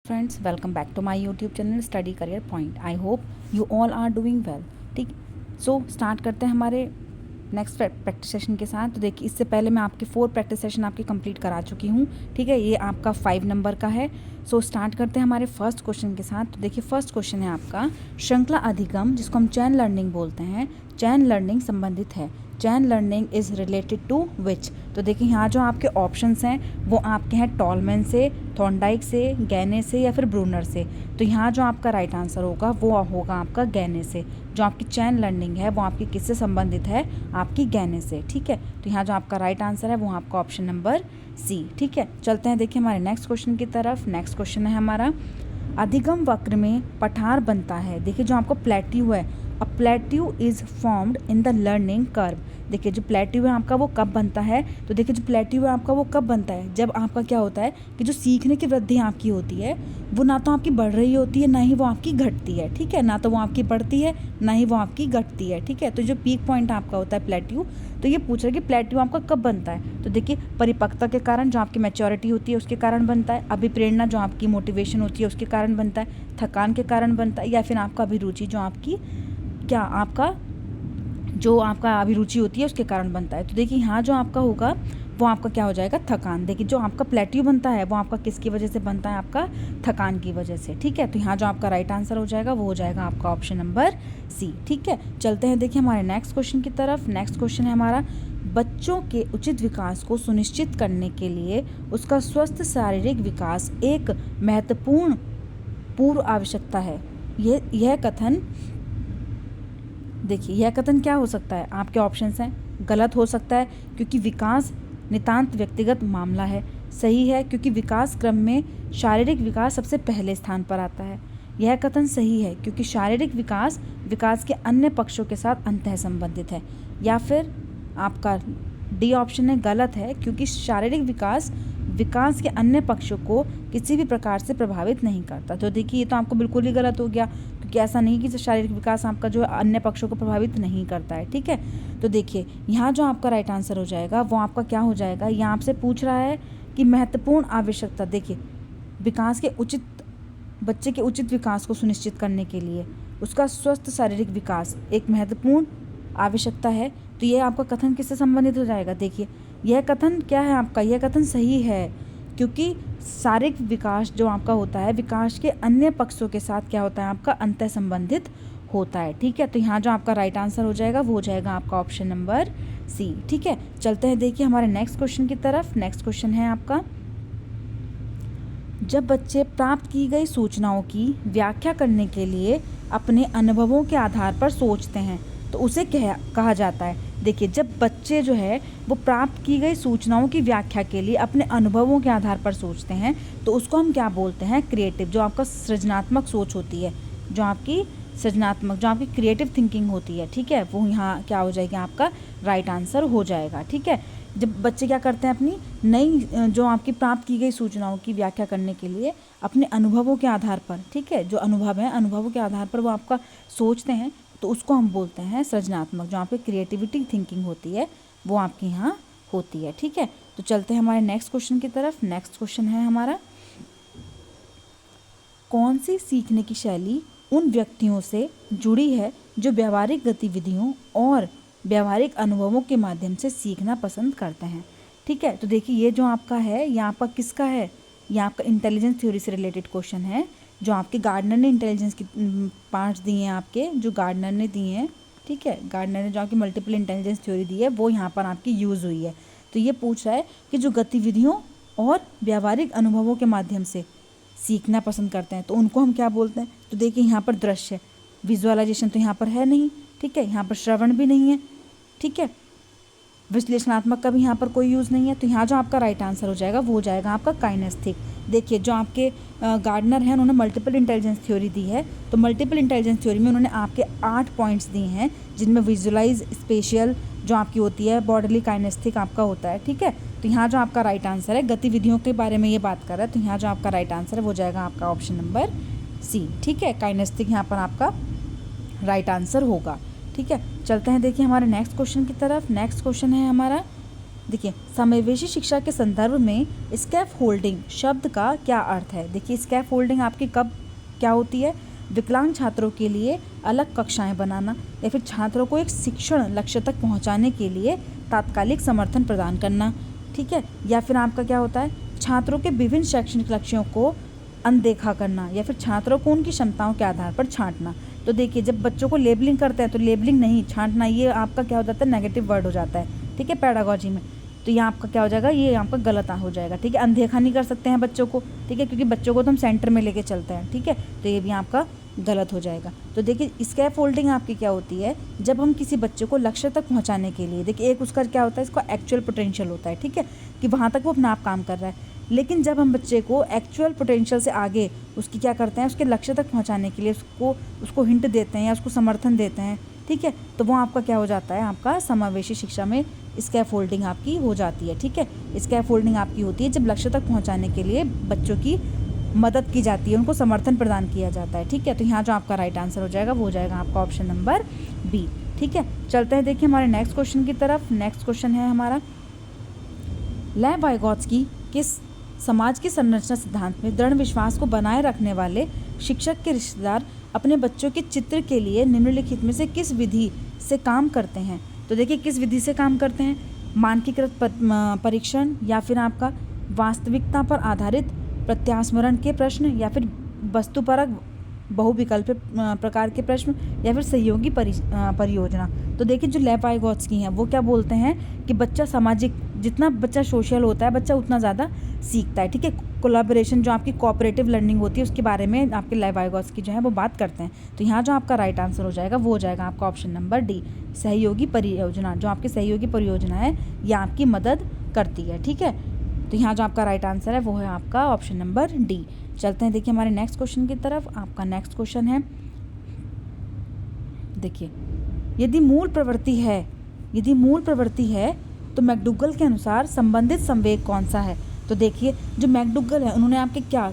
Friends, welcome back to my YouTube channel Study Career Point. I hope you all are doing well. ठीक, so start करते हैं हमारे next practice session के साथ। तो देखिए, इससे पहले मैं आपके 4 प्रैक्टिस सेशन आपके कंप्लीट करा चुकी हूँ। ठीक है, ये आपका 5 नंबर का है। सो स्टार्ट करते हैं हमारे फर्स्ट क्वेश्चन के साथ। तो देखिए, फर्स्ट क्वेश्चन है आपका श्रृंखला अधिगम, जिसको हम चैन लर्निंग बोलते हैं। चैन लर्निंग संबंधित है। चैन लर्निंग इज़ रिलेटेड टू विच। तो देखिए, यहाँ जो आपके ऑप्शंस हैं वो आपके हैं टॉलमैन से, थॉर्नडाइक से, गैने से या फिर ब्रूनर से। तो यहाँ जो आपका राइट आंसर होगा वो होगा आपका गैने से। जो आपकी चैन लर्निंग है वो आपकी किससे संबंधित है? आपकी गैने से। ठीक है, तो यहाँ जो आपका राइट आंसर है वो आपका ऑप्शन नंबर सी। ठीक है, चलते हैं देखिए हमारे नेक्स्ट क्वेश्चन की तरफ। नेक्स्ट क्वेश्चन है हमारा, अधिगम वक्र में पठार बनता है। देखिए, जो आपको प्लेट्यू है, a plateau is formed in the learning curve. देखिए, जो प्लेट्यू है आपका वो कब बनता है? तो देखिए, जो प्लेट्यू है आपका वो कब बनता है? जब आपका क्या होता है कि जो सीखने की वृद्धि आपकी होती है वो ना तो आपकी बढ़ रही होती है, ना ही वो आपकी घटती है। ठीक है, ना तो वो आपकी बढ़ती है, ना ही वो आपकी घटती है। ठीक है, तो जो पीक पॉइंट आपका होता है प्लेट्यू, तो ये पूछ रहा है कि प्लेट्यू आपका कब बनता है। तो देखिए, परिपक्वता के कारण, जो आपकी मैच्योरिटी होती है उसके कारण बनता है। अभिप्रेरणा, जो आपकी मोटिवेशन होती है उसके कारण बनता है। थकान के कारण बनता है, या फिर आपका अभिरुचि, जो आपकी क्या आपका जो आपका अभिरुचि होती है उसके कारण बनता है। तो देखिए, यहाँ जो आपका होगा वो आपका क्या हो जाएगा? थकान। देखिए, जो आपका प्लेट्यू बनता है वो आपका किसकी वजह से बनता है? आपका थकान की वजह से। ठीक है, तो यहाँ जो आपका राइट आंसर हो जाएगा वो हो जाएगा आपका ऑप्शन नंबर सी। ठीक है, चलते हैं देखिए हमारे नेक्स्ट क्वेश्चन की तरफ। नेक्स्ट क्वेश्चन है हमारा, बच्चों के उचित विकास को सुनिश्चित करने के लिए उसका स्वस्थ शारीरिक विकास एक महत्वपूर्ण पूर्व आवश्यकता है। यह कथन, देखिए, यह कथन क्या हो सकता है? आपके ऑप्शंस हैं। गलत हो सकता है क्योंकि विकास नितांत व्यक्तिगत मामला है। सही है क्योंकि विकास क्रम में शारीरिक विकास सबसे पहले स्थान पर आता है। यह कथन सही है क्योंकि शारीरिक विकास विकास के अन्य पक्षों के साथ अंतः संबंधित है। या फिर आपका डी ऑप्शन है, गलत है क्योंकि शारीरिक विकास विकास के अन्य पक्षों को किसी भी प्रकार से प्रभावित नहीं करता। तो देखिए, ये तो आपको बिल्कुल ही गलत हो गया, क्योंकि ऐसा नहीं कि शारीरिक विकास आपका जो अन्य पक्षों को प्रभावित नहीं करता है। ठीक है, तो देखिए, यहाँ जो आपका राइट आंसर हो जाएगा वो आपका क्या हो जाएगा? यहाँ आपसे पूछ रहा है कि महत्वपूर्ण आवश्यकता। देखिए, विकास के उचित, बच्चे के उचित विकास को सुनिश्चित करने के लिए उसका स्वस्थ शारीरिक विकास एक महत्वपूर्ण आवश्यकता है। तो ये आपका कथन किससे संबंधित हो जाएगा? देखिए, यह कथन क्या है आपका? यह कथन सही है क्योंकि शारीरिक विकास जो आपका होता है विकास के अन्य पक्षों के साथ क्या होता है? आपका अंतः संबंधित होता है। ठीक है, तो यहाँ जो आपका राइट आंसर हो जाएगा वो हो जाएगा आपका ऑप्शन नंबर सी। ठीक है, चलते हैं देखिए हमारे नेक्स्ट क्वेश्चन की तरफ। नेक्स्ट क्वेश्चन है आपका, जब बच्चे प्राप्त की गई सूचनाओं की व्याख्या करने के लिए अपने अनुभवों के आधार पर सोचते हैं तो उसे कहा जाता है। देखिए, जब बच्चे जो है वो प्राप्त की गई सूचनाओं की व्याख्या के लिए अपने अनुभवों के आधार पर सोचते हैं तो उसको हम क्या बोलते हैं? क्रिएटिव। जो आपका सृजनात्मक सोच होती है, जो आपकी सृजनात्मक, जो आपकी क्रिएटिव थिंकिंग होती है, ठीक है, वो यहाँ क्या हो जाएगी? आपका राइट आंसर हो जाएगा। ठीक है, जब बच्चे क्या करते हैं अपनी नई जो आपकी प्राप्त की गई सूचनाओं की व्याख्या करने के लिए अपने अनुभवों के आधार पर, ठीक है, जो अनुभव है अनुभवों के आधार पर वो आपका सोचते हैं तो उसको हम बोलते हैं सृजनात्मक। जो आपकी क्रिएटिविटी थिंकिंग होती है वो आपके यहाँ होती है। ठीक है, तो चलते हैं हमारे नेक्स्ट क्वेश्चन की तरफ। नेक्स्ट क्वेश्चन है हमारा, कौन सी सीखने की शैली उन व्यक्तियों से जुड़ी है जो व्यावहारिक गतिविधियों और व्यावहारिक अनुभवों के माध्यम से सीखना पसंद करते हैं? ठीक है, तो देखिए, ये जो आपका है ये आपका किसका है? ये आपका इंटेलिजेंस थ्योरी से रिलेटेड क्वेश्चन है, जो आपके गार्डनर ने इंटेलिजेंस की पार्ट्स दिए हैं आपके, जो गार्डनर ने दिए हैं। ठीक है, गार्डनर ने जो आपकी मल्टीपल इंटेलिजेंस थ्योरी दी है वो यहाँ पर आपकी यूज़ हुई है। तो ये पूछ रहा है कि जो गतिविधियों और व्यावहारिक अनुभवों के माध्यम से सीखना पसंद करते हैं तो उनको हम क्या बोलते हैं? तो देखिए, यहाँ पर दृश्य, विजुअलाइजेशन तो यहाँ पर है नहीं। ठीक है, यहाँ पर श्रवण भी नहीं है। ठीक है, विश्लेषणात्मक का भी यहाँ पर कोई यूज़ नहीं है। तो यहाँ जो आपका राइट आंसर हो जाएगा वो हो जाएगा आपका काइनेस्थेटिक। देखिए, जो आपके गार्डनर हैं उन्होंने मल्टीपल इंटेलिजेंस थ्योरी दी है, तो मल्टीपल इंटेलिजेंस थ्योरी में उन्होंने आपके 8 पॉइंट्स दिए हैं, जिनमें विजुअलाइज, स्पेशियल जो आपकी होती है, बॉडीली, काइनेस्थेटिक आपका होता है। ठीक है, तो यहाँ जो आपका राइट आंसर है, गतिविधियों के बारे में ये बात कर रहा है, तो यहाँ जो आपका राइट आंसर है वो जाएगा आपका ऑप्शन नंबर सी। ठीक है, काइनेस्थेटिक यहाँ पर आपका राइट आंसर होगा। ठीक है, चलते हैं देखिए हमारे नेक्स्ट क्वेश्चन की तरफ। नेक्स्ट क्वेश्चन है हमारा, देखिए समावेशी शिक्षा के संदर्भ में स्कैफ होल्डिंग शब्द का क्या अर्थ है। देखिए स्कैफ होल्डिंग आपकी कब क्या होती है, विकलांग छात्रों के लिए अलग कक्षाएं बनाना या फिर छात्रों को एक शिक्षण लक्ष्य तक पहुंचाने के लिए तात्कालिक समर्थन प्रदान करना, ठीक है। या फिर आपका क्या होता है, छात्रों के विभिन्न शैक्षणिक लक्ष्यों को अनदेखा करना या फिर छात्रों को उनकी क्षमताओं के आधार पर छांटना। तो देखिए जब बच्चों को लेबलिंग करते हैं तो लेबलिंग नहीं, छांटना, ये आपका क्या हो जाता है, नेगेटिव वर्ड हो जाता है, ठीक है, पेडागोजी में। तो ये आपका क्या हो जाएगा, ये आपका गलत हो जाएगा, ठीक है। अनदेखा नहीं कर सकते हैं बच्चों को, ठीक है, क्योंकि बच्चों को तो हम सेंटर में लेके चलते हैं, ठीक है, तो ये भी आपका गलत हो जाएगा। तो देखिए स्कैफ फोल्डिंग आपकी क्या होती है, जब हम किसी बच्चे को लक्ष्य तक पहुंचाने के लिए, देखिए एक उसका क्या होता है, इसका एक्चुअल पोटेंशियल होता है, ठीक है, कि वहाँ तक वो अपना आप काम कर रहा है। लेकिन जब हम बच्चे को एक्चुअल पोटेंशियल से आगे उसकी क्या करते हैं, उसके लक्ष्य तक पहुंचाने के लिए उसको हिंट देते हैं या उसको समर्थन देते हैं, ठीक है, तो वो आपका क्या हो जाता है, आपका समावेशी शिक्षा में स्कैफोल्डिंग आपकी हो जाती है, ठीक है। स्कैफोल्डिंग आपकी होती है जब लक्ष्य तक पहुंचाने के लिए बच्चों की मदद की जाती है, उनको समर्थन प्रदान किया जाता है, ठीक है। तो यहाँ जो आपका राइट आंसर हो जाएगा वो हो जाएगा आपका ऑप्शन नंबर बी, ठीक है। चलते हैं देखिए हमारे नेक्स्ट क्वेश्चन की तरफ। नेक्स्ट क्वेश्चन है हमारा, लेव वाइगोत्स्की किस समाज की संरचना सिद्धांत में दृढ़ विश्वास को बनाए रखने वाले शिक्षक के रिश्तेदार अपने बच्चों के चित्र के लिए निम्नलिखित में से किस विधि से काम करते हैं। तो देखिए किस विधि से काम करते हैं, मानकीकृत परीक्षण या फिर आपका वास्तविकता पर आधारित प्रत्यास्मरण के प्रश्न या फिर वस्तुपरक बहुविकल्प प्रकार के प्रश्न या फिर सहयोगी परियोजना। तो देखिए जो लेव वाइगोत्स्की हैं वो क्या बोलते हैं कि बच्चा सामाजिक, जितना बच्चा सोशल होता है बच्चा उतना ज़्यादा सीखता है, ठीक है। कोलैबोरेशन जो आपकी कोऑपरेटिव लर्निंग होती है उसके बारे में आपके लेव वाइगोत्स्की जो है वो बात करते हैं। तो यहाँ जो आपका राइट आंसर हो जाएगा वो हो जाएगा आपका ऑप्शन नंबर डी, सहयोगी परियोजना। जो आपकी सहयोगी परियोजना है यह आपकी मदद करती है, ठीक है। तो यहाँ जो आपका राइट आंसर है वो है आपका ऑप्शन नंबर डी। चलते हैं देखिए हमारे नेक्स्ट क्वेश्चन की तरफ। आपका नेक्स्ट क्वेश्चन है, देखिए यदि मूल प्रवृत्ति है तो मैकडूगल के अनुसार संबंधित संवेग कौन सा है। तो देखिए जो मैकडूगल है उन्होंने आपके क्या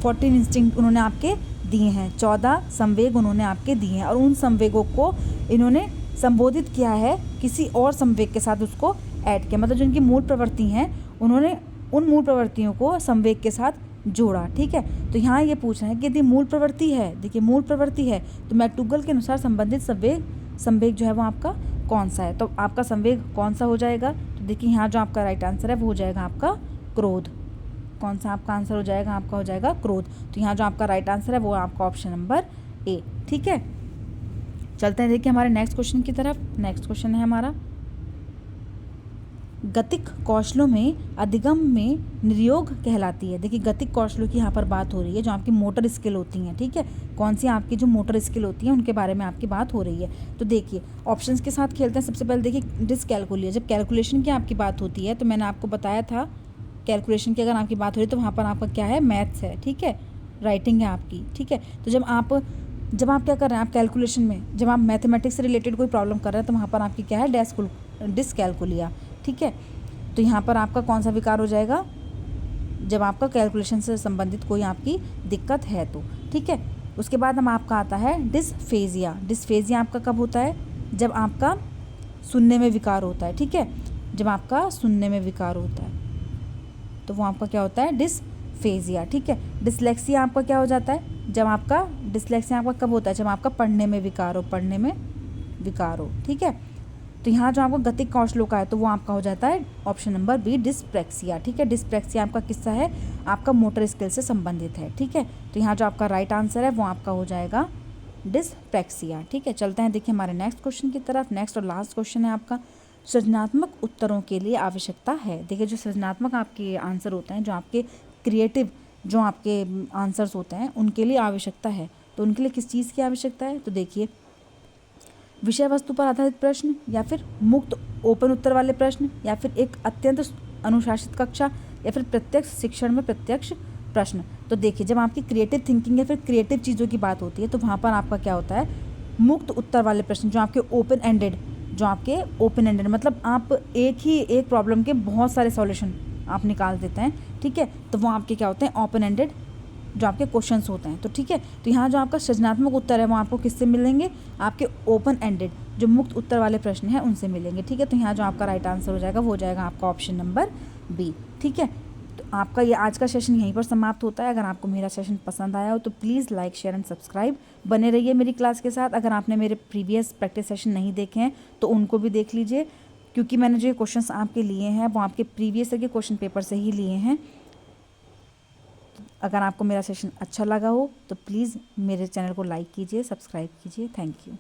14 इंस्टिंक्ट उन्होंने आपके दिए हैं, 14 संवेग उन्होंने आपके दिए हैं और उन संवेगों को इन्होंने संबोधित किया है किसी और संवेग के साथ, उसको ऐड किया, मतलब जो इनकी मूल प्रवृत्ति हैं उन्होंने उन मूल प्रवृत्तियों को संवेग के साथ जोड़ा, ठीक है। तो यहाँ ये पूछ रहे हैं कि यदि मूल प्रवृत्ति है, देखिए मूल प्रवृत्ति है तो मैकडूगल के अनुसार संबंधित संवेग जो है वो आपका कौन सा है। तो आपका संवेग कौन सा हो जाएगा, तो देखिए यहाँ जो आपका राइट आंसर है वो हो जाएगा आपका क्रोध। कौन सा आपका आंसर हो जाएगा, आपका हो जाएगा क्रोध। तो यहाँ जो आपका राइट आंसर है वो आपका ऑप्शन नंबर ए, ठीक है। चलते हैं देखिए हमारे नेक्स्ट क्वेश्चन की तरफ। नेक्स्ट क्वेश्चन है हमारा, गतिक कौशलों में अधिगम में निर्योग कहलाती है। देखिए गतिक कौशलों की यहाँ पर बात हो रही है, जो आपकी मोटर स्किल होती हैं, ठीक है। कौन सी आपकी जो मोटर स्किल होती हैं उनके बारे में आपकी बात हो रही है। तो देखिए ऑप्शंस के साथ खेलते हैं। सबसे पहले देखिए डिसकैलकुलिया, जब कैलकुलेशन की आपकी बात होती है तो मैंने आपको बताया था कैलकुलेशन की अगर आपकी बात हो रही है तो वहाँ पर आपका क्या है, मैथ्स है, ठीक है, राइटिंग है आपकी, ठीक है। तो जब आप क्या कर रहे हैं, आप कैलकुलेशन में जब आप मैथमेटिक्स से रिलेटेड कोई प्रॉब्लम कर रहे हैं तो वहाँ पर आपकी क्या है, डिसकैलकुलिया, ठीक है। तो यहाँ पर आपका कौन सा विकार हो जाएगा, जब आपका कैलकुलेशन से संबंधित कोई आपकी दिक्कत है तो, ठीक है। उसके बाद हम आपका आता है डिस्फेजिया। डिस्फेजिया आपका कब होता है, जब आपका सुनने में विकार होता है, ठीक है, जब आपका सुनने में विकार होता है तो वो आपका क्या होता है, डिस्फेजिया, ठीक है। डिसलेक्सिया आपका क्या हो जाता है, जब आपका डिसलेक्सिया आपका कब होता है, जब आपका पढ़ने में विकार हो, ठीक है। तो यहाँ जो आपका गतिक कौशलों का है तो वो आपका हो जाता है ऑप्शन नंबर बी, डिस्प्रैक्सिया, ठीक है। डिस्प्रैक्सिया आपका किस्सा है, आपका मोटर स्किल से संबंधित है, ठीक है। तो यहाँ जो आपका राइट आंसर है वो आपका हो जाएगा डिस्प्रैक्सिया, ठीक है। चलते हैं देखिए हमारे नेक्स्ट क्वेश्चन की तरफ। नेक्स्ट और लास्ट क्वेश्चन है आपका, सृजनात्मक उत्तरों के लिए आवश्यकता है। देखिए जो सृजनात्मक आपके आंसर होते हैं, जो आपके क्रिएटिव जो आपके आंसर्स होते हैं उनके लिए आवश्यकता है। तो उनके लिए किस चीज़ की आवश्यकता है, तो देखिए विषय वस्तु पर आधारित प्रश्न या फिर मुक्त ओपन उत्तर वाले प्रश्न या फिर एक अत्यंत अनुशासित कक्षा या फिर प्रत्यक्ष शिक्षण में प्रत्यक्ष प्रश्न। तो देखिए जब आपकी क्रिएटिव थिंकिंग या फिर क्रिएटिव चीज़ों की बात होती है तो वहाँ पर आपका क्या होता है, मुक्त उत्तर वाले प्रश्न, जो आपके ओपन एंडेड मतलब आप एक प्रॉब्लम के बहुत सारे सॉल्यूशन आप निकाल देते हैं, ठीक है। तो वो आपके क्या होते हैं, ओपन एंडेड जो आपके क्वेश्चंस होते हैं। तो ठीक है, तो यहाँ जो आपका सृजनात्मक उत्तर है वो आपको किससे मिलेंगे, आपके ओपन एंडेड जो मुक्त उत्तर वाले प्रश्न हैं उनसे मिलेंगे। ठीक है, तो यहाँ जो आपका राइट आंसर हो जाएगा वो हो जाएगा आपका ऑप्शन नंबर बी। ठीक है, तो आपका ये आज का सेशन यहीं पर समाप्त होता है। अगर आपको मेरा सेशन पसंद आया हो तो please like share and subscribe, बने रहिए मेरी क्लास के साथ। अगर आपने मेरे प्रीवियस प्रैक्टिस सेशन नहीं देखे हैं तो उनको भी देख लीजिए, क्योंकि मैंने जो क्वेश्चंस आपके लिए हैं वो आपके प्रीवियस के क्वेश्चन पेपर से ही लिए हैं। अगर आपको मेरा सेशन अच्छा लगा हो तो प्लीज़ मेरे चैनल को लाइक कीजिए, सब्सक्राइब कीजिए। Thank you.